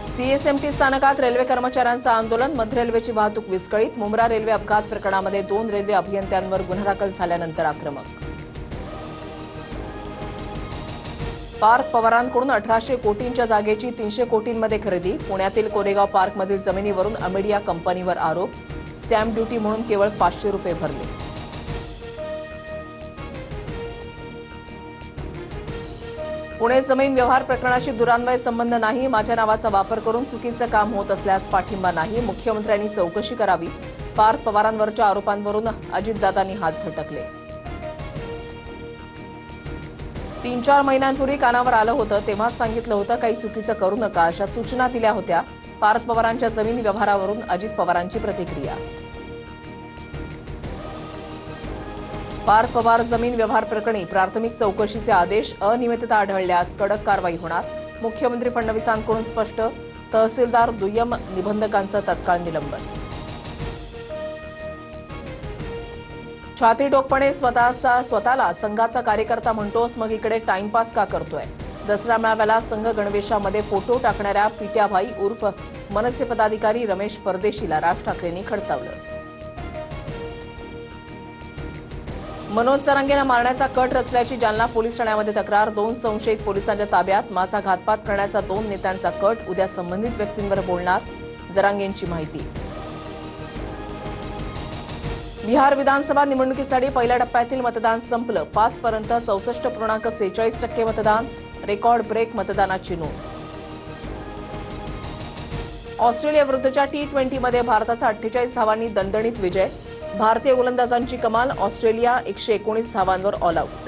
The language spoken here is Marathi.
सीएसएमटी स्थानकात रेल्वे कर्मचाऱ्यांचं आंदोलन, मध्य रेल्वेची वाहतूक विस्कळीत, मुंब्रा रेल्वे अपघात प्रकरणामध्ये 2 रेल्वे अभियंत्यांवर गुन्हा दाखल झाल्यानंतर आक्रमक. पार्थ पवारांकडून 1800 कोटींच्या जागेची 300 कोटींमध्ये खरेदी, पुण्यातील कोरेगाव पार्कमधील जमिनीवरून अमेडिया कंपनीवर आरोप, स्टॅम्प ड्युटी म्हणून केवळ 500 रुपये भरले. पुणे जमीन व्यवहार प्रकरणाशी दुरान्वय संबंध नाही, माझ्या नावाचा वापर करून चुकीचं काम होत असल्यास पाठिंबा नाही, मुख्यमंत्र्यांनी चौकशी करावी. पार्थ पवारांवरच्या आरोपांवरून अजितदादांनी हात झटकले. 3-4 महिन्यांपूर्वी कानावर आलं होतं, तेव्हाच सांगितलं होतं काही चुकीचं करू नका अशा सूचना दिल्या होत्या. पार्थ पवारांच्या जमीन व्यवहारावरून अजित पवारांची प्रतिक्रिया. पार्थ पवार जमीन व्यवहार प्रकरणी प्राथमिक चौकशीचे आदेश, अनियमितता आढळल्यास कडक कारवाई होणार, मुख्यमंत्री फडणवीसांकडून स्पष्ट. तहसीलदार दुय्यम निबंधकांचं तत्काळ निलंबन. छातीटोकपणे स्वतःला संघाचा कार्यकर्ता म्हणतोस, मग इकडे टाइमपास का करतोय? दसरा मेळाव्याला संघ गणवेशामध्ये फोटो टाकणाऱ्या पिट्याभाई उर्फ मनसे पदाधिकारी रमेश परदेशीला राज ठाकरेंनी खडसावलं. मनोज जरांगेनं मारण्याचा कट रचल्याची जालना पोलीस ठाण्यामध्ये तक्रार, 2 संशयित पोलिसांच्या ताब्यात, माझा घातपात करण्याचा 2 नेत्यांचा कट, उद्या संबंधित व्यक्तींवर बोलणार, जरांगेंची माहिती. बिहार विधानसभा निवडणुकीसाठी पहिल्या टप्प्यातील मतदान संपलं, 5 पर्यंत 64.46% मतदान, रेकॉर्ड ब्रेक मतदानाची नोंद. ऑस्ट्रेलियाविरुद्धच्या T20मध्ये भारताचा 48 धावांनी दणदणीत विजय, भारतीय गोलंदाजांची कमाल, ऑस्ट्रेलिया 119 धावांवर ऑल आऊट.